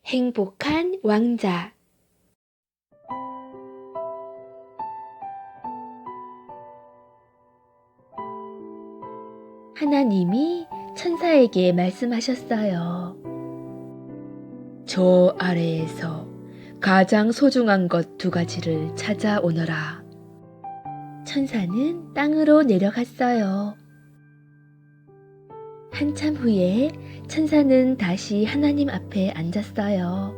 행복한 왕자. 하나님이 천사에게 말씀하셨어요. 저 아래에서 가장 소중한 것 2가지를 찾아오너라. 천사는 땅으로 내려갔어요. 한참 후에 천사는 다시 하나님 앞에 앉았어요.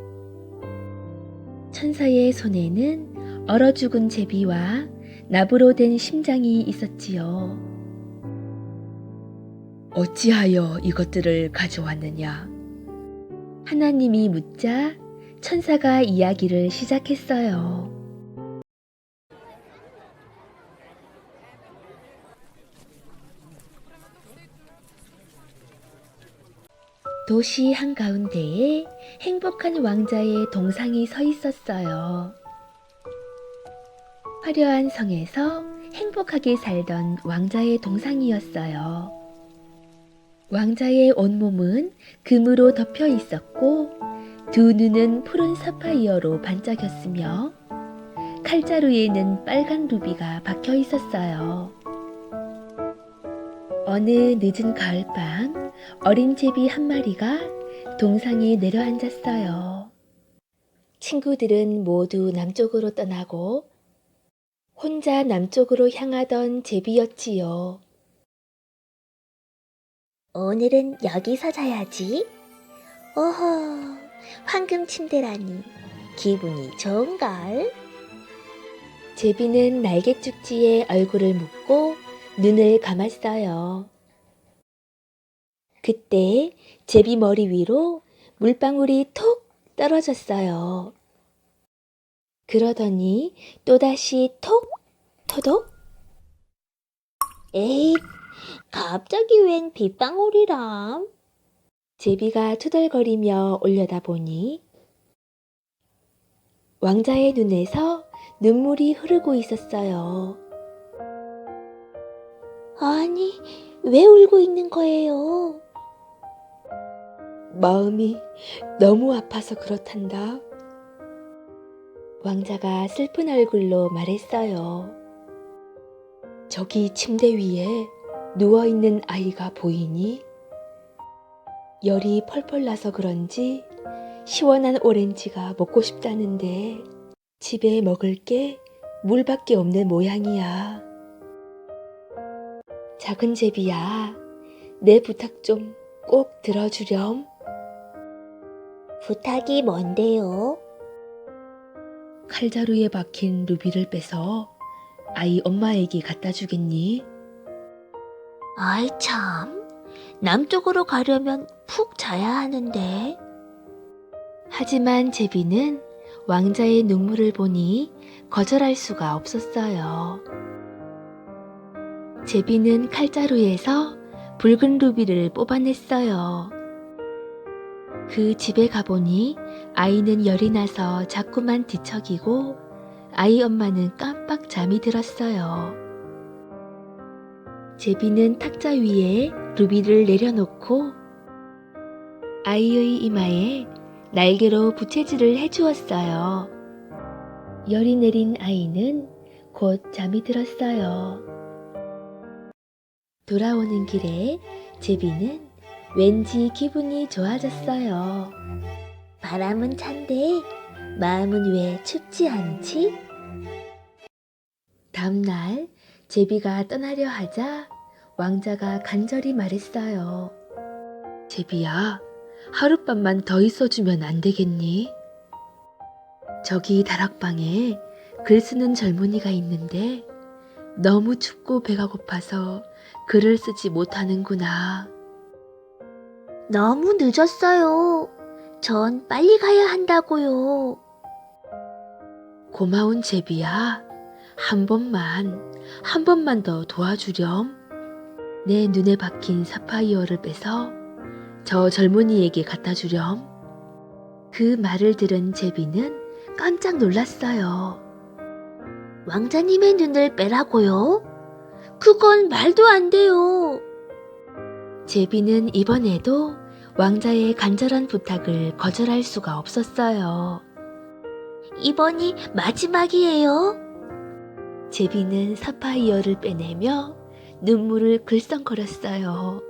천사의 손에는 얼어 죽은 제비와 나무로 된 심장이 있었지요. 어찌하여 이것들을 가져왔느냐? 하나님이 묻자 천사가 이야기를 시작했어요. 도시 한가운데에 행복한 왕자의 동상이 서 있었어요. 화려한 성에서 행복하게 살던 왕자의 동상이었어요. 왕자의 온몸은 금으로 덮여 있었고 2 눈은 푸른 사파이어로 반짝였으며 칼자루에는 빨간 루비가 박혀 있었어요. 어느 늦은 가을밤 어린 제비 1마리가 동상에 내려앉았어요. 친구들은 모두 남쪽으로 떠나고 혼자 남쪽으로 향하던 제비였지요. 오늘은 여기서 자야지. 오호, 황금 침대라니 기분이 좋은걸. 제비는 날갯죽지에 얼굴을 묻고 눈을 감았어요. 그때 제비 머리 위로 물방울이 톡 떨어졌어요. 그러더니 또다시 톡, 토독. 에잇, 갑자기 웬 빗방울이람? 제비가 투덜거리며 올려다보니 왕자의 눈에서 눈물이 흐르고 있었어요. 아니, 왜 울고 있는 거예요? 마음이 너무 아파서 그렇단다. 왕자가 슬픈 얼굴로 말했어요. 저기 침대 위에 누워있는 아이가 보이니? 열이 펄펄 나서 그런지 시원한 오렌지가 먹고 싶다는데 집에 먹을 게 물밖에 없는 모양이야. 작은 제비야, 내 부탁 좀 꼭 들어주렴. 부탁이 뭔데요? 칼자루에 박힌 루비를 빼서 아이 엄마에게 갖다 주겠니? 아이 참, 남쪽으로 가려면 푹 자야 하는데. 하지만 제비는 왕자의 눈물을 보니 거절할 수가 없었어요. 제비는 칼자루에서 붉은 루비를 뽑아냈어요. 그 집에 가보니 아이는 열이 나서 자꾸만 뒤척이고 아이 엄마는 깜빡 잠이 들었어요. 제비는 탁자 위에 루비를 내려놓고 아이의 이마에 날개로 부채질을 해주었어요. 열이 내린 아이는 곧 잠이 들었어요. 돌아오는 길에 제비는 왠지 기분이 좋아졌어요. 바람은 찬데 마음은 왜 춥지 않지? 다음날 제비가 떠나려 하자 왕자가 간절히 말했어요. 제비야, 하룻밤만 더 있어주면 안 되겠니? 저기 다락방에 글 쓰는 젊은이가 있는데 너무 춥고 배가 고파서 글을 쓰지 못하는구나. 너무 늦었어요. 전 빨리 가야 한다고요. 고마운 제비야, 한 번만 더 도와주렴. 내 눈에 박힌 사파이어를 빼서 저 젊은이에게 갖다 주렴. 그 말을 들은 제비는 깜짝 놀랐어요. 왕자님의 눈을 빼라고요? 그건 말도 안 돼요. 제비는 이번에도 왕자의 간절한 부탁을 거절할 수가 없었어요. 이번이 마지막이에요. 제비는 사파이어를 빼내며 눈물을 글썽거렸어요.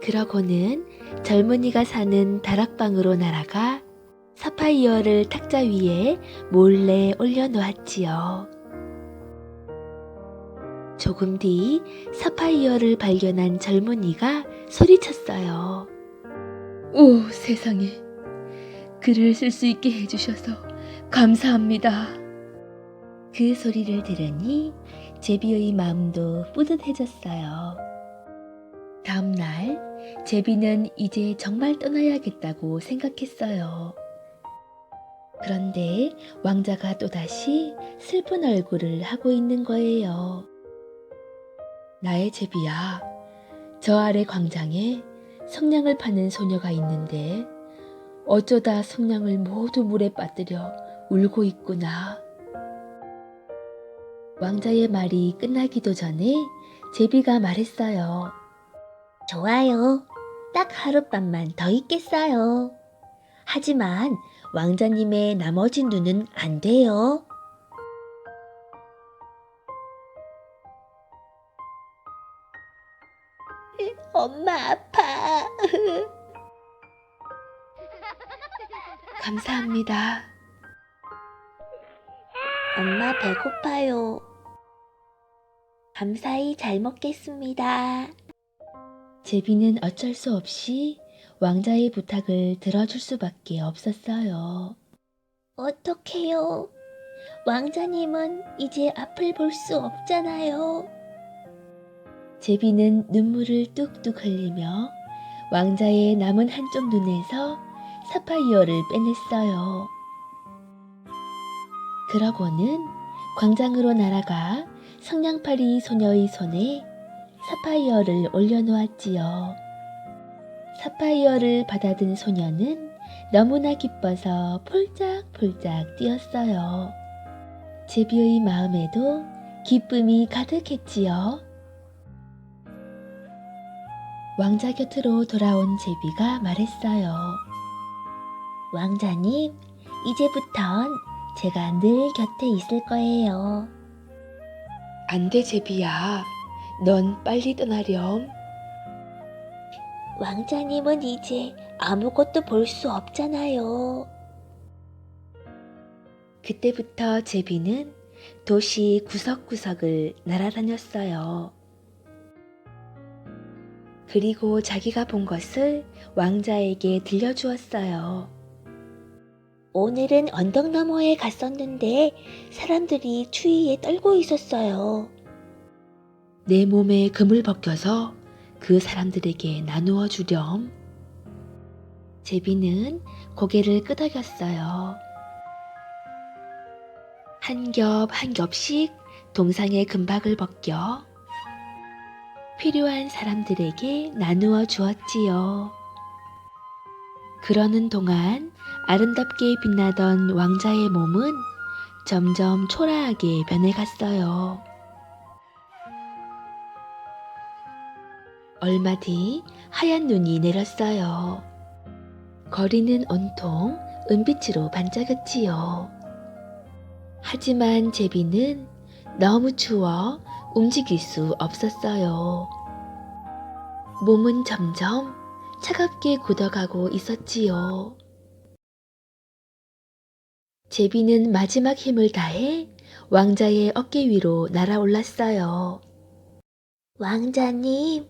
그러고는 젊은이가 사는 다락방으로 날아가 사파이어를 탁자 위에 몰래 올려놓았지요. 조금 뒤 사파이어를 발견한 젊은이가 소리쳤어요. 오, 세상에. 글을 쓸 수 있게 해주셔서 감사합니다. 그 소리를 들으니 제비의 마음도 뿌듯해졌어요. 다음 날 제비는 이제 정말 떠나야겠다고 생각했어요. 그런데 왕자가 또다시 슬픈 얼굴을 하고 있는 거예요. 나의 제비야, 저 아래 광장에 성냥을 파는 소녀가 있는데 어쩌다 성냥을 모두 물에 빠뜨려 울고 있구나. 왕자의 말이 끝나기도 전에 제비가 말했어요. 좋아요. 딱 하룻밤만 더 있겠어요. 하지만 왕자님의 나머지 눈은 안 돼요. 엄마 아파. 감사합니다. 엄마 배고파요. 감사히 잘 먹겠습니다. 제비는 어쩔 수 없이 왕자의 부탁을 들어줄 수밖에 없었어요. 어떡해요. 왕자님은 이제 앞을 볼 수 없잖아요. 제비는 눈물을 뚝뚝 흘리며 왕자의 남은 한쪽 눈에서 사파이어를 빼냈어요. 그러고는 광장으로 날아가 성냥팔이 소녀의 손에 사파이어를 올려놓았지요. 사파이어를 받아든 소녀는 너무나 기뻐서 폴짝폴짝 뛰었어요. 제비의 마음에도 기쁨이 가득했지요. 왕자 곁으로 돌아온 제비가 말했어요. 왕자님, 이제부턴 제가 늘 곁에 있을 거예요. 안 돼, 제비야. 넌 빨리 떠나렴. 왕자님은 이제 아무것도 볼 수 없잖아요. 그때부터 제비는 도시 구석구석을 날아다녔어요. 그리고 자기가 본 것을 왕자에게 들려주었어요. 오늘은 언덕 너머에 갔었는데 사람들이 추위에 떨고 있었어요. 내 몸에 금을 벗겨서 그 사람들에게 나누어 주렴. 제비는 고개를 끄덕였어요. 한 겹 한 겹씩 동상의 금박을 벗겨 필요한 사람들에게 나누어 주었지요. 그러는 동안 아름답게 빛나던 왕자의 몸은 점점 초라하게 변해갔어요. 얼마 뒤 하얀 눈이 내렸어요. 거리는 온통 은빛으로 반짝였지요. 하지만 제비는 너무 추워 움직일 수 없었어요. 몸은 점점 차갑게 굳어가고 있었지요. 제비는 마지막 힘을 다해 왕자의 어깨 위로 날아올랐어요. 왕자님,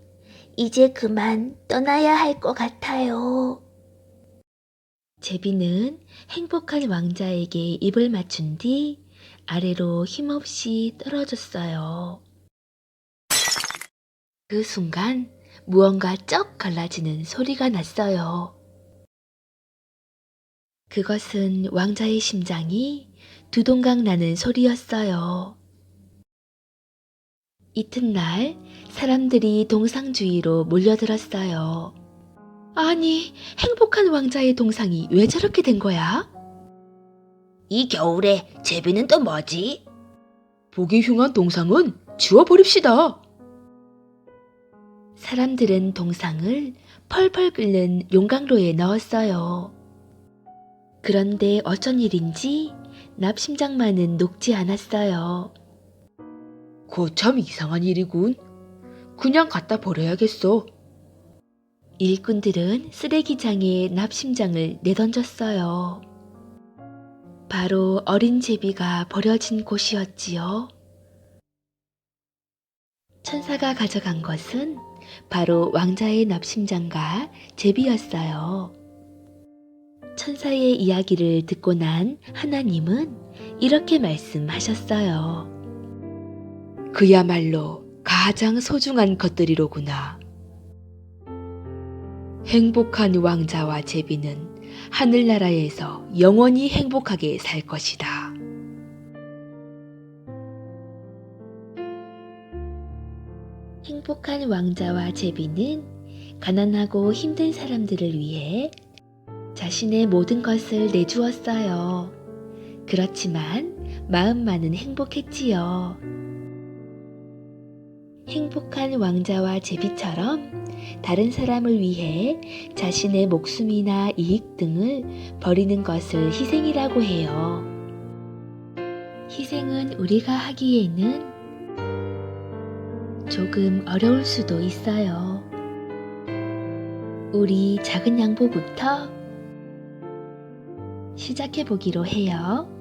이제 그만 떠나야 할 것 같아요. 제비는 행복한 왕자에게 입을 맞춘 뒤 아래로 힘없이 떨어졌어요. 그 순간 무언가 쩍 갈라지는 소리가 났어요. 그것은 왕자의 심장이 두동강 나는 소리였어요. 이튿날 사람들이 동상 주위로 몰려들었어요. 아니, 행복한 왕자의 동상이 왜 저렇게 된 거야? 이 겨울에 제비는 또 뭐지? 보기 흉한 동상은 지워버립시다. 사람들은 동상을 펄펄 끓는 용광로에 넣었어요. 그런데 어쩐 일인지 납심장만은 녹지 않았어요. 그거 참 이상한 일이군. 그냥 갖다 버려야겠어. 일꾼들은 쓰레기장에 납심장을 내던졌어요. 바로 어린 제비가 버려진 곳이었지요. 천사가 가져간 것은 바로 왕자의 납심장과 제비였어요. 천사의 이야기를 듣고 난 하나님은 이렇게 말씀하셨어요. 그야말로 가장 소중한 것들이로구나. 행복한 왕자와 제비는 하늘나라에서 영원히 행복하게 살 것이다. 행복한 왕자와 제비는 가난하고 힘든 사람들을 위해 자신의 모든 것을 내주었어요. 그렇지만 마음만은 행복했지요. 행복한 왕자와 제비처럼 다른 사람을 위해 자신의 목숨이나 이익 등을 버리는 것을 희생이라고 해요. 희생은 우리가 하기에는 조금 어려울 수도 있어요. 우리 작은 양보부터 시작해 보기로 해요.